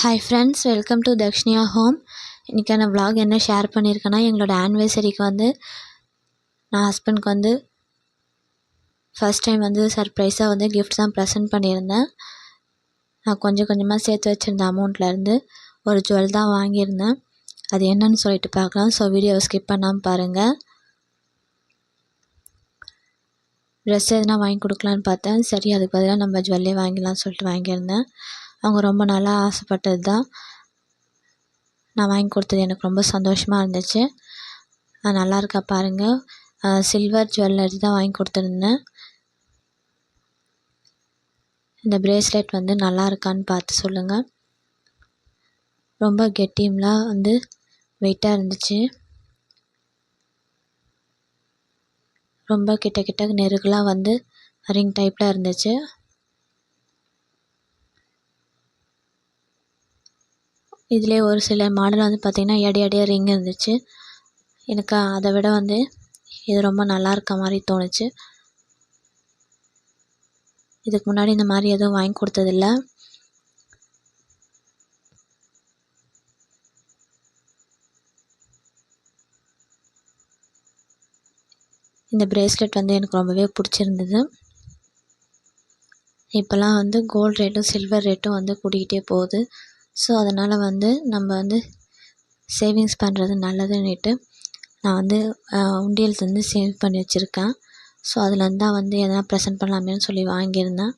Hi friends, welcome to Dakshinya home. இன்றைக்கான vlog என்ன share பண்ணியிருக்கேன்னா, எங்களோட ஆனிவர்சரிக்கு வந்து நான் ஹஸ்பண்ட்க்கு வந்து ஃபஸ்ட் டைம் வந்து சர்ப்ரைஸாக வந்து கிஃப்ட் தான் ப்ரெசென்ட் பண்ணியிருந்தேன். நான் கொஞ்சம் கொஞ்சமாக சேர்த்து வச்சுருந்த அமௌண்ட்லேருந்து ஒரு ஜுவல் தான் வாங்கியிருந்தேன். அது என்னன்னு சொல்லிட்டு பார்க்கலாம். ஸோ வீடியோவை ஸ்கிப் பண்ணாமல் பாருங்கள். ட்ரெஸ் எதுனா வாங்கி கொடுக்கலான்னு பார்த்தேன். சரி, அதுக்கு பதிலாக நம்ம ஜுவல்லே வாங்கிடலாம்னு சொல்லிட்டு வாங்கியிருந்தேன். அவங்க ரொம்ப நாளாக ஆசைப்பட்டது தான். நான் வாங்கி கொடுத்தது எனக்கு ரொம்ப சந்தோஷமாக இருந்துச்சு. நல்லா இருக்கா பாருங்கள். சில்வர் ஜுவல்லரி தான் வாங்கி கொடுத்துருந்தேன். இந்த பிரேஸ்லெட் வந்து நல்லா இருக்கான்னு பார்த்து சொல்லுங்கள். ரொம்ப கெட்டியம்லாம் வந்து வெயிட்டாக இருந்துச்சு. ரொம்ப கிட்ட நெருகலாக வந்து ரிங் டைப்பில் இருந்துச்சு. இதிலே ஒரு சில மாடல் வந்து பார்த்திங்கன்னா எடையாக ரிங் இருந்துச்சு. எனக்கு அதை விட வந்து இது ரொம்ப நல்லா இருக்க மாதிரி தோணுச்சு. இதுக்கு முன்னாடி இந்த மாதிரி எதுவும் வாங்கி கொடுத்ததில்ல. இந்த பிரேஸ்லெட் வந்து எனக்கு ரொம்பவே பிடிச்சிருந்தது. இப்போல்லாம் வந்து கோல்டு ரேட்டும் சில்வர் ரேட்டும் வந்து கூடிக்கிட்டே போகுது. ஸோ அதனால் வந்து நம்ம வந்து சேவிங்ஸ் பண்ணுறது நல்லதுன்னுட்டு நான் வந்து உண்டியல் வந்து சேவ் பண்ணி வச்சுருக்கேன். ஸோ அதுலேருந்து தான் வந்து எதனா ப்ரெசென்ட் பண்ணலாமேன்னு சொல்லி வாங்கியிருந்தேன்.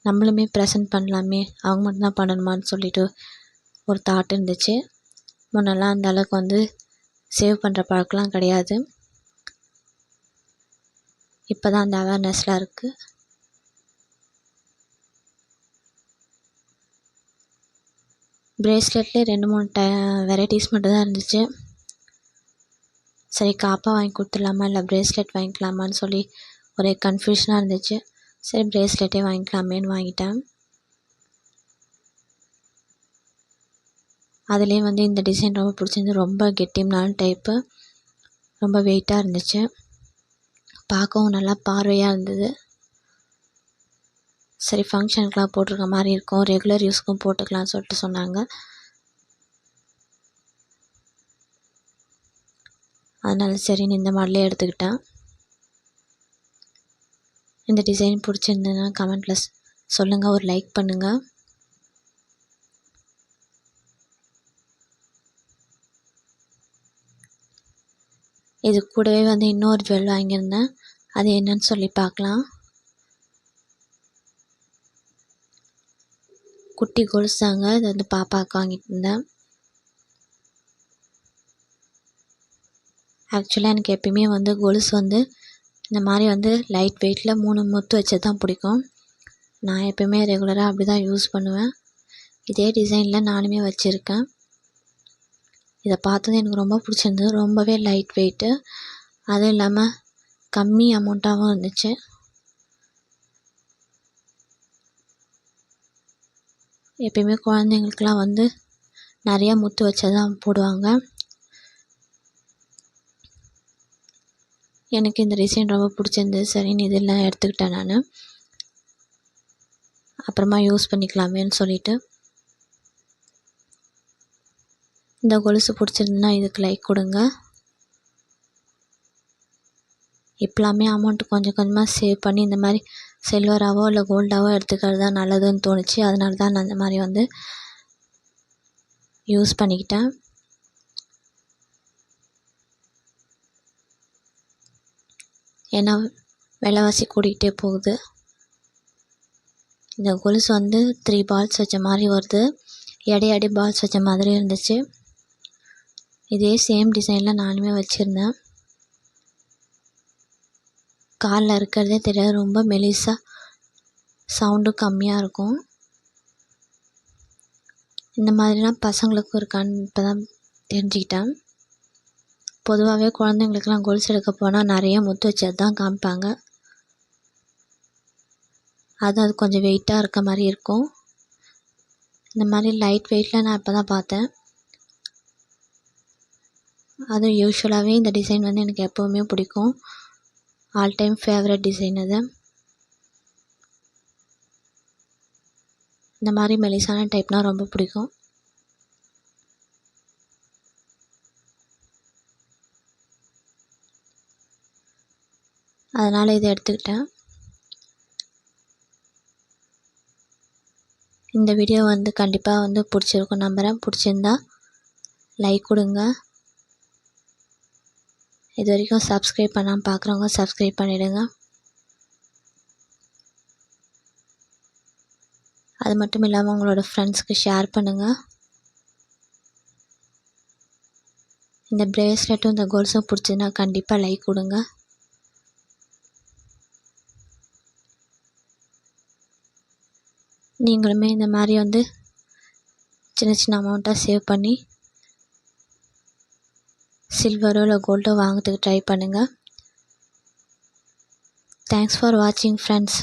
நம்மளுமே ப்ரெசென்ட் பண்ணலாமே, அவங்க மட்டும்தான் பண்ணணுமான்னு சொல்லிட்டு ஒரு தாட் இருந்துச்சு. முன்னெல்லாம் அந்த அளவுக்கு வந்து சேவ் பண்ணுற பழக்கம்லாம் கிடையாது. இப்போ தான் அந்த அவேர்னஸ்லாம் இருக்குது. பிரேஸ்லெட்லேயே 2-3 வெரைட்டிஸ் மட்டும் தான் இருந்துச்சு. சரி, காப்பா வாங்கி கொடுத்துடலாமா இல்லை பிரேஸ்லெட் வாங்கிக்கலாமான்னு சொல்லி ஒரே கன்ஃபியூஷனாக இருந்துச்சு. சரி, பிரேஸ்லெட்டே வாங்கிக்கலாமேன்னு வாங்கிட்டேன். அதுலேயே வந்து இந்த டிசைன் ரொம்ப பிடிச்சிருந்து. ரொம்ப கெட்டியம்னான டைப்பு, ரொம்ப வெயிட்டாக இருந்துச்சு. பார்க்கவும் நல்லா பார்வையாக இருந்தது. சரி, ஃபங்க்ஷனுக்குலாம் போட்டிருக்க மாதிரி இருக்கும், ரெகுலர் யூஸ்க்கும் போட்டுக்கலாம்னு சொல்லிட்டு சொன்னாங்க. அதனால சரின்னு இந்த மாடலே எடுத்துக்கிட்டேன். இந்த டிசைன் பிடிச்சிருந்ததுன்னா கமெண்ட்டில் சொல்லுங்கள், ஒரு லைக் பண்ணுங்கள். இது கூடவே வந்து இன்னொரு ஜுவல் வாங்கியிருந்தேன். அது என்னன்னு சொல்லி பார்க்கலாம். குட்டி கொலுசு தாங்க. இது வந்து பாப்பாவுக்கு வாங்கிட்டு இருந்தேன். ஆக்சுவலாக எனக்கு எப்பயுமே வந்து கொலுசு வந்து இந்த மாதிரி வந்து லைட் வெயிட்டில் 3 முத்து வச்சது தான் பிடிக்கும். நான் எப்பயுமே ரெகுலராக அப்படி தான் யூஸ் பண்ணுவேன். இதே டிசைனில் நானுமே வச்சுருக்கேன். இதை பார்த்தது எனக்கு ரொம்ப பிடிச்சிருந்தது. ரொம்பவே லைட் வெயிட்டு, அதுவும் இல்லாமல் கம்மி அமௌண்ட்டாகவும் இருந்துச்சு. எப்பயுமே குழந்தைங்களுக்கெலாம் வந்து நிறையா முத்து வச்சது தான் போடுவாங்க. எனக்கு இந்த டிசைன் ரொம்ப பிடிச்சிருந்தது. சரின்னு இதெல்லாம் எடுத்துக்கிட்டேன் நான். அப்புறமா யூஸ் பண்ணிக்கலாமேன்னு சொல்லிட்டு. இந்த கொலுசு பிடிச்சிருந்துன்னா இதுக்கு லைக் கொடுங்க. இப்போலாமே அமௌண்ட்டு கொஞ்சம் கொஞ்சமாக சேவ் பண்ணி இந்த மாதிரி சில்வராகவோ இல்லை கோல்டாகவோ எடுத்துக்கிறது தான் நல்லதுன்னு தோணுச்சு. அதனால தான் நான் இந்த மாதிரி வந்து யூஸ் பண்ணிக்கிட்டேன். ஏன்னா விலைவாசி கூடிக்கிட்டே போகுது. இந்த கொலுசு வந்து 3 பால்ஸ் வச்ச மாதிரி வருது. எடையாடி பால்ஸ் வச்ச மாதிரி இருந்துச்சு. இதே சேம் டிசைனில் நானுமே வச்சுருந்தேன். காலில் இருக்கிறதே தெரியாது. ரொம்ப மெலிசாக, சவுண்டும் கம்மியாக இருக்கும். இந்த மாதிரிலாம் பசங்களுக்கும் இருக்கான்னு இப்போ தான் தெரிஞ்சுக்கிட்டேன். பொதுவாகவே குழந்தைங்களுக்கெல்லாம் கொலுசு எடுக்க போனால் நிறைய முத்து வச்சது தான் காமிப்பாங்க. அது கொஞ்சம் வெயிட்டாக இருக்க மாதிரி இருக்கும். இந்த மாதிரி லைட் வெயிட்டில் நான் இப்போ தான் பார்த்தேன். அதுவும் யூஸ்வலாகவே இந்த டிசைன் வந்து எனக்கு எப்போவுமே பிடிக்கும். ஆல் டைம் ஃபேவரட் டிசைன் அது. இந்த மாதிரி மெலிசான டைப்னால் ரொம்ப பிடிக்கும். அதனால் இதை எடுத்துக்கிட்டேன். இந்த வீடியோ வந்து கண்டிப்பாக வந்து பிடிச்சிருக்கும் நம்புகிறேன். பிடிச்சிருந்தா லைக் கொடுங்க. இது வரைக்கும் சப்ஸ்கிரைப் பண்ணாமல் பார்க்குறவங்க சப்ஸ்கிரைப் பண்ணிவிடுங்க. அது மட்டும் இல்லாமல் உங்களோட ஃப்ரெண்ட்ஸ்க்கு ஷேர் பண்ணுங்கள். இந்த ப்ரேஸ்லெட்டும் இந்த கோல்ஸும் பிடிச்சதுன்னா கண்டிப்பாக லைக் கொடுங்க. நீங்களுமே இந்த மாதிரி வந்து சின்ன சின்ன அமௌண்ட்டாக சேவ் பண்ணி சில்வரோ இல்லை கோல்டோ வாங்கிறதுக்கு ட்ரை பண்ணுங்கள். தேங்க்ஸ் ஃபார் வாட்சிங் ஃப்ரெண்ட்ஸ்.